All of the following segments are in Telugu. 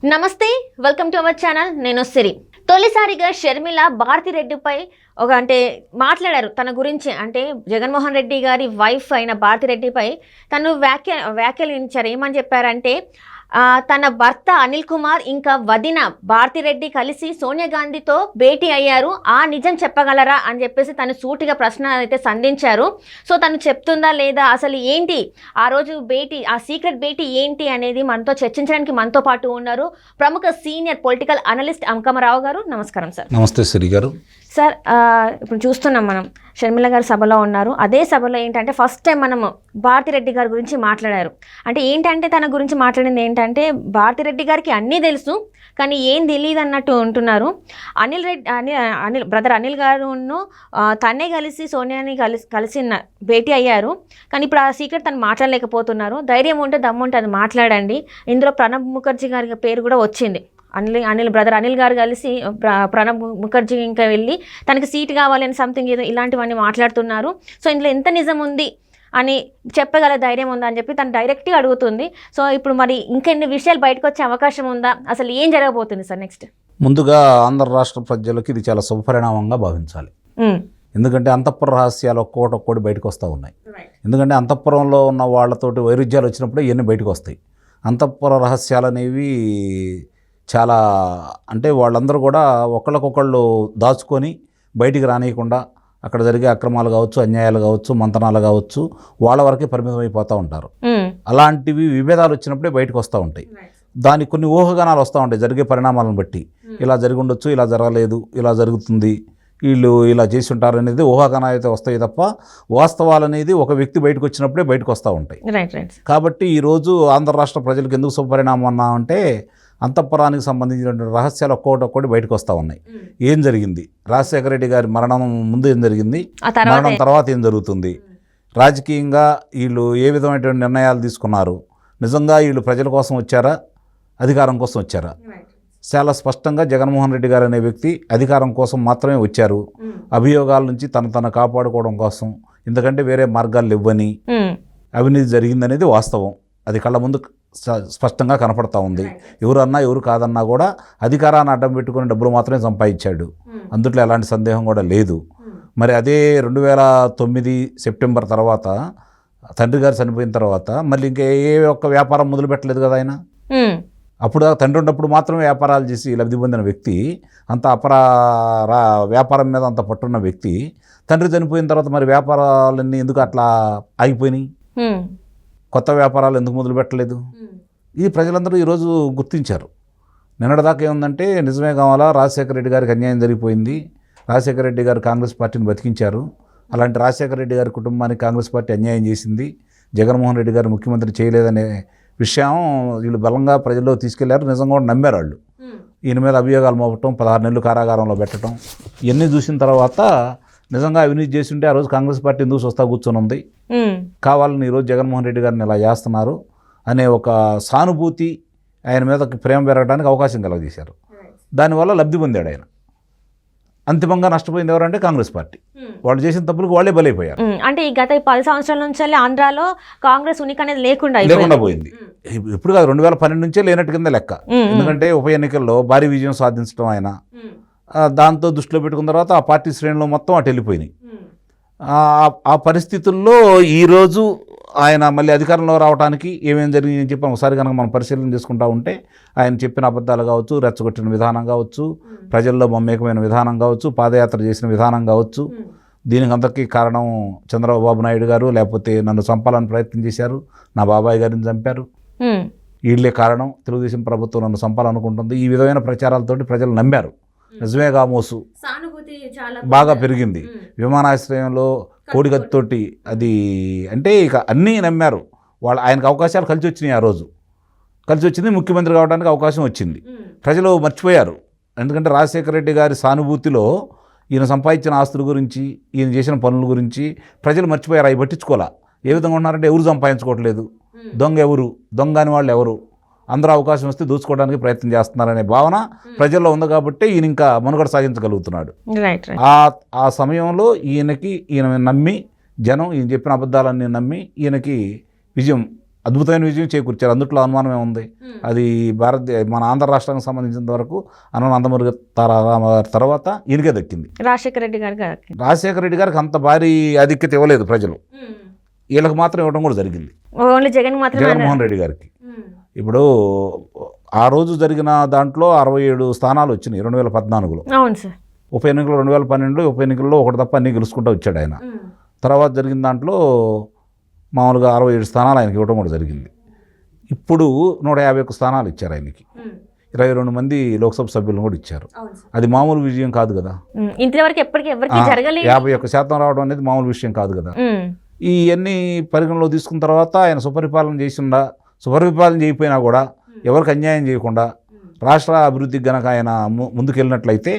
నమస్తే, వెల్కమ్ టు అవర్ ఛానల్. నేను సిరి. తొలిసారిగా షర్మిల భారతిరెడ్డిపై మాట్లాడారు. తన గురించి అంటే జగన్మోహన్ రెడ్డి గారి వైఫ్ అయిన భారతిరెడ్డిపై తను వ్యాఖ్యానించారు. ఏమని చెప్పారంటే తన భర్త అనిల్ కుమార్ ఇంకా వదిన భారతిరెడ్డి కలిసి సోనియా గాంధీతో భేటీ అయ్యారు, ఆ నిజం చెప్పగలరా అని చెప్పేసి తను సూటిగా ప్రశ్న అయితే సంధించారు. సో తను చెప్తుందా లేదా, అసలు ఏంటి ఆ రోజు భేటీ, ఆ సీక్రెట్ భేటీ ఏంటి అనేది మనతో చర్చించడానికి మనతో పాటు ఉన్నారు ప్రముఖ సీనియర్ పొలిటికల్ అనలిస్ట్ అంకమరావు గారు. నమస్కారం సార్. నమస్తే శ్రీ గారు. సార్, ఇప్పుడు చూస్తున్నాం మనం షర్మిల గారు సభలో ఉన్నారు. అదే సభలో ఏంటంటే ఫస్ట్ టైం మనము భారతిరెడ్డి గారి గురించి మాట్లాడారు. అంటే ఏంటంటే తన గురించి మాట్లాడింది ఏంటంటే భారతిరెడ్డి గారికి అన్నీ తెలుసు కానీ ఏం తెలియదు అన్నట్టు ఉంటున్నారు. అనిల్ బ్రదర్ అనిల్ గారును తనే కలిసి సోనియాని కలిసి భేటీ అయ్యారు. కానీ ఇప్పుడు ఆ సీక్రెట్ తను మాట్లాడలేకపోతున్నారు. ధైర్యం ఉంటే దమ్ము ఉంటే అది మాట్లాడండి. ఇందులో ప్రణబ్ ముఖర్జీ గారి పేరు కూడా వచ్చింది. బ్రదర్ అనిల్ గారు కలిసి ప్రణబ్ ముఖర్జీ ఇంకా వెళ్ళి తనకి సీట్ కావాలని సంథింగ్ ఏదో ఇలాంటివన్నీ మాట్లాడుతున్నారు. సో ఇందులో ఎంత నిజం ఉంది అని చెప్పగల ధైర్యం ఉందా అని చెప్పి తను డైరెక్ట్గా అడుగుతుంది. సో ఇప్పుడు మరి ఇంకెన్ని విషయాలు బయటకు వచ్చే అవకాశం ఉందా, అసలు ఏం జరగబోతుంది సార్ నెక్స్ట్? ముందుగా ఆంధ్ర రాష్ట్ర ప్రజలకు ఇది చాలా శుభపరిణామంగా భావించాలి. ఎందుకంటే అంతఃపుర రహస్యాలు ఒక్కొక్కటి బయటకు వస్తూ ఉన్నాయి. ఎందుకంటే అంతఃపురంలో ఉన్న వాళ్ళతోటి వైరుధ్యాలు వచ్చినప్పుడే ఇవన్నీ బయటకు వస్తాయి. అంతఃపుర రహస్యాలు అనేవి చాలా అంటే వాళ్ళందరూ కూడా ఒకళ్ళకొకళ్ళు దాచుకొని బయటికి రానియకుండా అక్కడ జరిగే అక్రమాలు కావచ్చు, అన్యాయాలు కావచ్చు, మంతనాలు కావచ్చు, వాళ్ళ వరకే పరిమితం అయిపోతూ ఉంటారు. అలాంటివి విభేదాలు వచ్చినప్పుడే బయటకు వస్తూ ఉంటాయి. దానికి కొన్ని ఊహాగానాలు వస్తూ ఉంటాయి జరిగే పరిణామాలను బట్టి. ఇలా జరిగి ఉండొచ్చు, ఇలా జరగలేదు, ఇలా జరుగుతుంది, వీళ్ళు ఇలా చేసి ఉంటారు అనేది ఊహాగానాలు అయితే వస్తాయి తప్ప వాస్తవాలు అనేది ఒక వ్యక్తి బయటకు వచ్చినప్పుడే బయటకు వస్తూ ఉంటాయి. కాబట్టి ఈరోజు ఆంధ్ర రాష్ట్ర ప్రజలకు ఎందుకు శుభపరిణామం అన్నా అంటే అంతఃపురానికి సంబంధించినటువంటి రహస్యాలు ఒక్కొక్కటి బయటకు వస్తూ ఉన్నాయి. ఏం జరిగింది, రాజశేఖర రెడ్డి గారి మరణం ముందు ఏం జరిగింది, మరణం తర్వాత ఏం జరుగుతుంది, రాజకీయంగా వీళ్ళు ఏ విధమైనటువంటి నిర్ణయాలు తీసుకున్నారు, నిజంగా వీళ్ళు ప్రజల కోసం వచ్చారా, అధికారం కోసం వచ్చారా? చాలా స్పష్టంగా జగన్మోహన్ రెడ్డి గారు అనే వ్యక్తి అధికారం కోసం మాత్రమే వచ్చారు. అభియోగాల నుంచి తను కాపాడుకోవడం కోసం, ఎందుకంటే వేరే మార్గాలు ఇవ్వని అవినీతి జరిగిందనేది వాస్తవం. అది కళ్ళ ముందు స్పష్టంగా కనపడతా ఉంది. ఎవరన్నా ఎవరు కాదన్నా కూడా అధికారాన్ని అడ్డం పెట్టుకుని డబ్బులు మాత్రమే సంపాదించాడు, అందుట్లో ఎలాంటి సందేహం కూడా లేదు. మరి అదే 2009 సెప్టెంబర్ తర్వాత తండ్రి గారు చనిపోయిన తర్వాత మళ్ళీ ఇంకా ఏ ఒక్క వ్యాపారం మొదలు పెట్టలేదు కదా ఆయన. అప్పుడు తండ్రి ఉన్నప్పుడు మాత్రమే వ్యాపారాలు చేసి లబ్ధి పొందిన వ్యక్తి, అంత వ్యాపారం మీద అంత పట్టున్న వ్యక్తి తండ్రి చనిపోయిన తర్వాత మరి వ్యాపారాలన్నీ ఎందుకు అట్లా ఆగిపోయినాయి, కొత్త వ్యాపారాలు ఎందుకు మొదలు పెట్టలేదు? ఇది ప్రజలందరూ ఈరోజు గుర్తించారు. నిన్నటిదాకా ఏముందంటే నిజమే కావాలా, రాజశేఖర రెడ్డి గారికి అన్యాయం జరిగిపోయింది, రాజశేఖర రెడ్డి గారు కాంగ్రెస్ పార్టీని బతికించారు, అలాంటి రాజశేఖర రెడ్డి గారి కుటుంబానికి కాంగ్రెస్ పార్టీ అన్యాయం చేసింది, జగన్మోహన్ రెడ్డి గారు ముఖ్యమంత్రి చేయలేదనే విషయం వీళ్ళు బలంగా ప్రజల్లో తీసుకెళ్లారు. నిజంగా కూడా నమ్మారు వాళ్ళు. ఈయన మీద అభియోగాలు మోపటం, 16 నెలలు కారాగారంలో పెట్టడం, ఇవన్నీ చూసిన తర్వాత నిజంగా అవినీతి చేసి ఉంటే ఆ రోజు కాంగ్రెస్ పార్టీ ఎందుకు స్వస్థ కూర్చొని ఉంది, కావాలని ఈరోజు జగన్మోహన్ రెడ్డి గారిని ఇలా చేస్తున్నారు అనే ఒక సానుభూతి, ఆయన మీద ప్రేమ పెరగడానికి అవకాశం కలగజేశారు. దానివల్ల లబ్ధి పొందాడు ఆయన. అంతిమంగా నష్టపోయింది ఎవరంటే కాంగ్రెస్ పార్టీ. వాళ్ళు చేసిన తప్పులకు వాళ్ళే బలైపోయారు. అంటే ఈ గత 10 సంవత్సరాల నుంచి ఆంధ్రాలో కాంగ్రెస్ ఉనికి అనేది లేకుండా పోయింది. ఇప్పుడు కాదు, 2012 నుంచే లేనట్టు కింద లెక్క. ఎందుకంటే ఉప ఎన్నికల్లో భారీ విజయం సాధించడం ఆయన, దాంతో దృష్టిలో పెట్టుకున్న తర్వాత ఆ పార్టీ శ్రేణులు మొత్తం అటు వెళ్ళిపోయినాయి. ఆ పరిస్థితుల్లో ఈరోజు ఆయన మళ్ళీ అధికారంలో రావడానికి ఏమేమి జరిగిందని చెప్పి ఒకసారి కనుక మనం పరిశీలన చేసుకుంటా ఉంటే ఆయన చెప్పిన అబద్ధాలు కావచ్చు, రెచ్చగొట్టిన విధానం కావచ్చు, ప్రజల్లో మమేకమైన విధానం కావచ్చు, పాదయాత్ర చేసిన విధానం కావచ్చు, దీనికి అంతకీ కారణం చంద్రబాబు నాయుడు గారు, లేకపోతే నన్ను చంపాలని ప్రయత్నం చేశారు, నా బాబాయ్ గారిని చంపారు, వీళ్ళే కారణం, తెలుగుదేశం ప్రభుత్వం నన్ను చంపాలనుకుంటుంది, ఈ విధమైన ప్రచారాలతోటి ప్రజలు నమ్మారు. నిజమే కామోసు బాగా పెరిగింది. విమానాశ్రయంలో కోడికత్తోటి అది అంటే ఇక అన్నీ నమ్మారు వాళ్ళు. ఆయనకు అవకాశాలు కలిసి వచ్చినాయి. ఆ రోజు కలిసి వచ్చింది, ముఖ్యమంత్రి కావడానికి అవకాశం వచ్చింది. ప్రజలు మర్చిపోయారు. ఎందుకంటే రాజశేఖర రెడ్డి గారి సానుభూతిలో ఈయన సంపాదించిన ఆస్తుల గురించి, ఈయన చేసిన పనుల గురించి ప్రజలు మర్చిపోయారు. అవి పట్టించుకోవాలా. ఏ విధంగా ఉన్నారంటే ఎవరు సంపాదించుకోవట్లేదు, దొంగ అని వాళ్ళు ఎవరు, అందరూ అవకాశం వస్తే దోచుకోవడానికి ప్రయత్నం చేస్తున్నారనే భావన ప్రజల్లో ఉంది. కాబట్టి ఈయన ఇంకా మనుగడ సాగించగలుగుతున్నాడు. ఆ సమయంలో ఈయన నమ్మి జనం ఈయన చెప్పిన అబద్ధాలన్నీ నమ్మి ఈయనకి విజయం అద్భుతమైన విజయం చేకూర్చారు, అందుట్లో అనుమానం ఏముంది. అది మన ఆంధ్ర రాష్ట్రానికి సంబంధించినంత వరకు అన్న నందమూరి తర్వాత ఈయనకే దక్కింది. రాజశేఖర రెడ్డి గారికి అంత భారీ ఆధిక్యత ఇవ్వలేదు ప్రజలు, వీళ్ళకి మాత్రం ఇవ్వడం కూడా జరిగింది. ఓన్లీ జగన్మోహన్ రెడ్డి గారికి. ఇప్పుడు ఆ రోజు జరిగిన దాంట్లో 67 స్థానాలు వచ్చినాయి 2014లో. అవును సార్. ఉప ఎన్నికలు 2012 ఉప ఎన్నికల్లో ఒకటి తప్ప అన్నీ గెలుచుకుంటూ వచ్చాడు ఆయన. తర్వాత జరిగిన దాంట్లో మామూలుగా 67 స్థానాలు ఆయనకి ఇవ్వడం కూడా జరిగింది. ఇప్పుడు 151 స్థానాలు ఇచ్చారు ఆయనకి, 22 మంది లోక్సభ సభ్యులను కూడా ఇచ్చారు. అది మామూలు విజయం కాదు కదా. ఇంతవరకు ఎప్పటికీ ఎవరికి జరగలేదు. 51% రావడం అనేది మామూలు విషయం కాదు కదా. ఇవన్నీ పరిగణలో తీసుకున్న తర్వాత ఆయన సుపరిపాలన చేయకపోయినా కూడా ఎవరికి అన్యాయం చేయకుండా రాష్ట్ర అభివృద్ధికి గనక ఆయన ముందుకెళ్ళినట్లయితే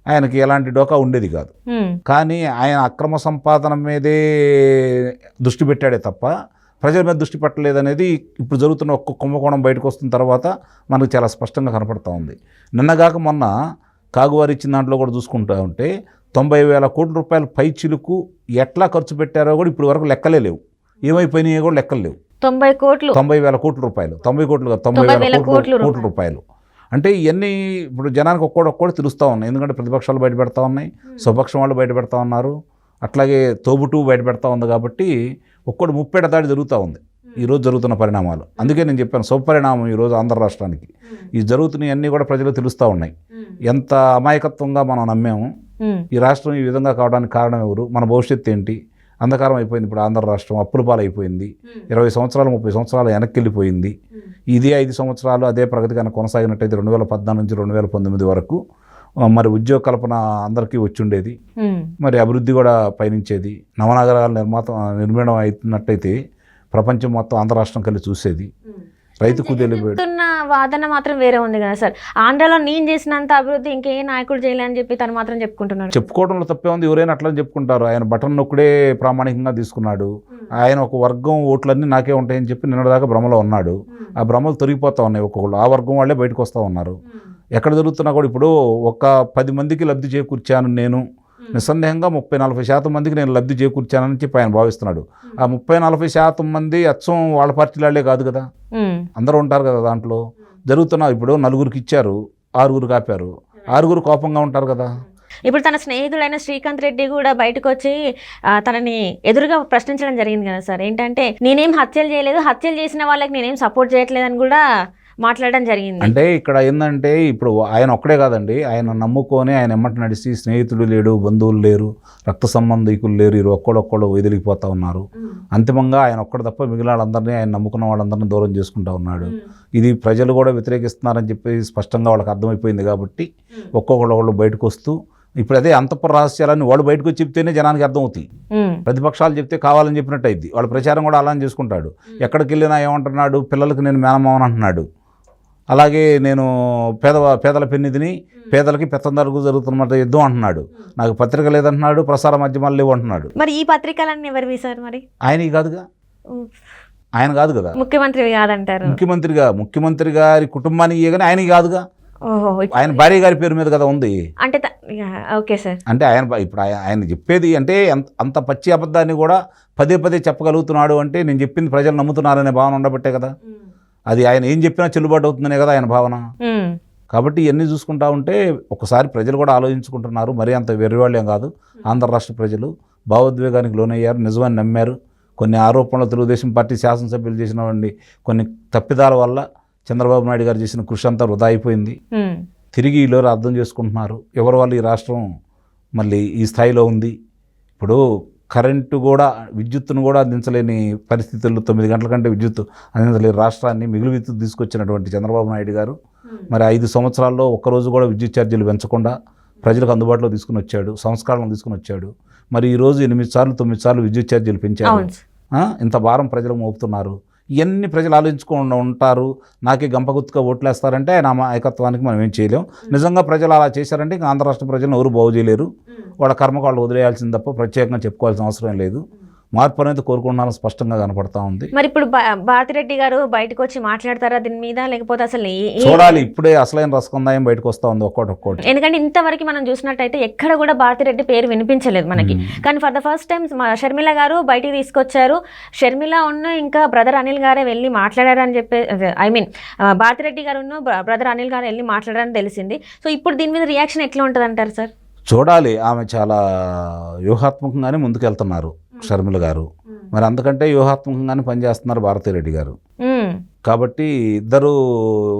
ఆయనకి ఎలాంటి డోకా ఉండేది కాదు. కానీ ఆయన అక్రమ సంపాదన మీదే దృష్టి పెట్టాడే తప్ప ప్రజల మీద దృష్టి పెట్టలేదనేది ఇప్పుడు జరుగుతున్న ఒక్క కుంభకోణం బయటకు వస్తున్న తర్వాత మనకు చాలా స్పష్టంగా కనపడతా ఉంది. నిన్నగాక మొన్న కాగువారి ఇచ్చిన దాంట్లో కూడా చూసుకుంటూ ఉంటే 90,000 కోట్ల రూపాయల పై చిలుకు ఎట్లా ఖర్చు పెట్టారో కూడా ఇప్పుడు వరకు లెక్కలే లేవు, ఏమైపోయినాయో కూడా లెక్కలు లేవు. 90,000 కోట్ల రూపాయలు, 90,000 కోట్ల రూపాయలు అంటే ఇవన్నీ ఇప్పుడు జనానికి ఒక్కోటి తెలుస్తూ ఉన్నాయి. ఎందుకంటే ప్రతిపక్షాలు బయట పెడతా ఉన్నాయి, స్వపక్షం వాళ్ళు బయట పెడతా ఉన్నారు, అట్లాగే తోబుటు బయట పెడతా ఉంది. కాబట్టి ఒక్కోటి ముప్పేట దాడి జరుగుతూ ఉంది ఈరోజు జరుగుతున్న పరిణామాలు. అందుకే నేను చెప్పాను శుభపరిణామం ఈరోజు ఆంధ్ర రాష్ట్రానికి. ఈ జరుగుతున్నవన్నీ కూడా ప్రజలకు తెలుస్తూ ఉన్నాయి. ఎంత అమాయకత్వంగా మనం నమ్మాము, ఈ రాష్ట్రం ఈ విధంగా కావడానికి కారణం ఎవరు, మన భవిష్యత్తు ఏంటి, అంధకారం అయిపోయింది. ఇప్పుడు ఆంధ్ర రాష్ట్రం అప్పుల పాలైపోయింది, 20 సంవత్సరాలు 30 సంవత్సరాలు వెనక్కి వెళ్ళిపోయింది. ఇదే 5 సంవత్సరాలు అదే ప్రగతి కన్నా కొనసాగినట్టయితే 2014 నుంచి 2019 వరకు మరి ఉద్యోగ కల్పన అందరికీ వచ్చుండేది, మరి అభివృద్ధి కూడా పయనించేది, నవనగరాల నిర్మాణం అవుతున్నట్టయితే ప్రపంచం మొత్తం ఆంధ్ర రాష్ట్రం కలిసి చూసేది. రైతు కుదేలిపోయిన వాదన మాత్రం వేరే ఉంది కదా సార్. ఆంధ్రలో నేను చేసినంత అభివృద్ధి ఇంకే నాయకుడు చేయలేని చెప్పి తను మాత్రం చెప్పుకుంటున్నాడు. చెప్పుకోవడంలో తప్పే ఉంది, ఎవరైనా అట్లా చెప్పుకుంటారు. ఆయన బటన్ నొక్కుడే ప్రామాణికంగా తీసుకున్నాడు. ఆయన ఒక వర్గం ఓట్లన్నీ నాకే ఉంటాయని చెప్పి నిన్నటిదాకా భ్రమలో ఉన్నాడు. ఆ భ్రమలు తొలగిపోతా ఉన్నాయి, ఒక్కొక్కళ్ళు ఆ వర్గం వాళ్ళే బయటకు వస్తూ ఉన్నారు. ఎక్కడ జరుగుతున్నా కూడా ఇప్పుడు ఒక 10 మందికి లబ్ధి చేకూర్చాను నేను, నిస్సందేహంగా 30-40% మందికి నేను లబ్ధి చేకూర్చానని చెప్పి ఆయన భావిస్తున్నాడు. ఆ 30-40% మంది అచ్చం వాళ్ళ పార్టీలే కాదు కదా, అందరూ ఉంటారు కదా దాంట్లో. జరుగుతున్నా ఇప్పుడు 4గురికి ఇచ్చారు, 6గురికి ఆపారు, 6గురు కోపంగా ఉంటారు కదా. ఇప్పుడు తన స్నేహితుడైన శ్రీకాంత్ రెడ్డి కూడా బయటకు వచ్చి తనని ఎదురుగా ప్రశ్నించడం జరిగింది కదా సార్. ఏంటంటే నేనేం హత్యలు చేయలేదు, హత్యలు చేసిన వాళ్ళకి నేనేం సపోర్ట్ చేయట్లేదని కూడా మాట్లాడడం జరిగింది. అంటే ఇక్కడ ఏంటంటే ఇప్పుడు ఆయన ఒక్కడే కాదండి, ఆయన నమ్ముకొని ఆయన ఎమ్మటి నడిచి స్నేహితుడు లేడు, బంధువులు లేరు, రక్త సంబంధికులు లేరు, ఇరు ఒక్కడొక్కడు వదిలిపోతూ ఉన్నారు. అంతిమంగా ఆయన ఒక్కడు తప్ప మిగిలిన వాళ్ళందరినీ, ఆయన నమ్ముకున్న వాళ్ళందరినీ దూరం చేసుకుంటూ ఉన్నాడు. ఇది ప్రజలు కూడా వ్యతిరేకిస్తున్నారని చెప్పి స్పష్టంగా వాళ్ళకి అర్థమైపోయింది. కాబట్టి ఒక్కొక్కళ్ళు బయటకు వస్తూ ఇప్పుడు అదే అంతఃపుర రహస్యాలని వాళ్ళు బయటకు వచ్చి చెప్తేనే జనానికి అర్థమవుతాయి. ప్రతిపక్షాలు చెప్తే కావాలని చెప్పినట్టు అయింది. వాళ్ళ ప్రచారం కూడా అలానే చేసుకుంటాడు. ఎక్కడికి వెళ్ళినా ఏమంటున్నాడు, పిల్లలకి నేను మేనమావని అంటున్నాడు, అలాగే నేను పేదల పెన్నిధిని, పేదలకి పెత్తందారుకు జరుగుతున్న యుద్ధం అంటున్నాడు, నాకు పత్రిక లేదంటున్నాడు, ప్రసార మాధ్యమాలు లేవు అంటున్నాడు. మరి ఈ పత్రికలన్నీ ఎవరివి సార్? మరి ఆయన కాదుగా, ఆయన కాదు కదా, ముఖ్యమంత్రి కాదంటారు. ముఖ్యమంత్రి గారి కుటుంబానికి కానీ ఆయన కాదుగా, ఆయన భార్య గారి పేరు మీద కదా ఉంది. అంటే ఓకే సార్, అంటే ఇప్పుడు ఆయన చెప్పేది అంటే అంత పచ్చి అబద్ధాన్ని కూడా పదే చెప్పగలుగుతున్నాడు అంటే నేను చెప్పింది ప్రజలు నమ్ముతున్నారనే భావన ఉండబట్టే కదా. అది ఆయన ఏం చెప్పినా చెల్లుబాటు అవుతుందనే కదా ఆయన భావన. కాబట్టి ఇవన్నీ చూసుకుంటా ఉంటే ఒకసారి ప్రజలు కూడా ఆలోచించుకుంటున్నారు. మరీ అంత వెర్రివాళ్ళేం కాదు. ఆంధ్ర రాష్ట్ర ప్రజలు భావోద్వేగానికి లోనయ్యారు, నిజమని నమ్మారు. కొన్ని ఆరోపణలు తెలుగుదేశం పార్టీ శాసనసభ్యులు చేసినవండి కొన్ని తప్పిదాల వల్ల చంద్రబాబు నాయుడు గారు చేసిన కృషి అంతా వృధా అయిపోయింది. తిరిగి ఈలో అర్థం చేసుకుంటున్నారు ఎవరి వల్ల ఈ రాష్ట్రం మళ్ళీ ఈ స్థాయిలో ఉంది. ఇప్పుడు కరెంటు కూడా, విద్యుత్తును కూడా అందించలేని పరిస్థితుల్లో 9 గంటల కంటే విద్యుత్ అందించలేని రాష్ట్రాన్ని మిగులు విద్యుత్ తీసుకొచ్చినటువంటి చంద్రబాబు నాయుడు గారు మరి 5 సంవత్సరాల్లో ఒక్కరోజు కూడా విద్యుత్ ఛార్జీలు పెంచకుండా ప్రజలకు అందుబాటులో తీసుకుని వచ్చాడు, సంస్కరణలు తీసుకుని వచ్చాడు. మరి ఈరోజు 8 సార్లు 9 సార్లు విద్యుత్ ఛార్జీలు పెంచారు. ఇంత భారం ప్రజలకు మోపుతున్నారు. ఇవన్నీ ప్రజలు ఆలోచించుకుండా ఉంటారు. నాకే గంపగుత్తుగా ఓట్లేస్తారంటే ఆయన నాయకత్వానికి మనం ఏం చేయలేం. నిజంగా ప్రజలు అలా చేశారంటే ఇంకా ఆంధ్ర రాష్ట్ర ప్రజలను ఎవరు బాగు చేయలేరు. వాళ్ళ కర్మకు వాళ్ళు వదిలేయాల్సింది తప్ప ప్రత్యేకంగా చెప్పుకోవాల్సిన అవసరం లేదు. మార్పు అనేది కోరుకుంటున్నాను స్పష్టంగా కనపడతా ఉంది. మరి ఇప్పుడు భారతిరెడ్డి గారు బయటకు వచ్చి మాట్లాడతారా దీని మీద, లేకపోతే అసలు చూడాలి. ఇప్పుడే అసలైన రసకందాయం బయటకు వస్తూ ఉంది ఒక్కోటి. ఎందుకంటే ఇంతవరకు మనం చూసినట్టయితే ఎక్కడ కూడా భారతిరెడ్డి పేరు వినిపించలేదు మనకి. కానీ for the first time Sharmila గారు బయటికి తీసుకొచ్చారు. షర్మిల ఇంకా బ్రదర్ అనిల్ గారే వెళ్ళి మాట్లాడారని చెప్పి, ఐ మీన్ భారతిరెడ్డి గారు బ్రదర్ అనిల్ గారు వెళ్ళి మాట్లాడారని తెలిసింది. సో ఇప్పుడు దీని మీద రియాక్షన్ ఎట్లా ఉంటుంది అంటారు సార్? చూడాలి. ఆమె చాలా వ్యూహాత్మకంగానే ముందుకెళ్తున్నారు షర్మిల గారు. మరి అంతకంటే వ్యూహాత్మకంగానే పనిచేస్తున్నారు భారతిరెడ్డి గారు. కాబట్టి ఇద్దరు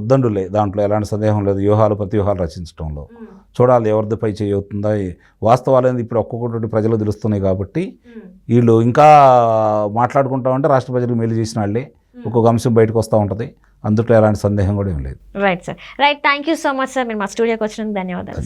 ఉద్దండులే, దాంట్లో ఎలాంటి సందేహం లేదు. ప్రతివ్యూహాలు రచించడంలో చూడాలి ఎవరిది పై చేయి అవుతుందా. వాస్తవాలు అనేది ఇప్పుడు ఒక్కొక్కటి ప్రజలు తెలుస్తున్నాయి కాబట్టి వీళ్ళు ఇంకా మాట్లాడుకుంటా ఉంటే రాష్ట్ర ప్రజలకు మేలు చేసిన వాళ్ళే. ఒక్కొక్క అంశం బయటకు వస్తూ ఉంటుంది. అందులో ఎలాంటి సందేహం కూడా ఏం లేదు. Right sir, right. Thank you so much sir, మీరు మా స్టూడియోకి వచ్చినందుకు ధన్యవాదాలు.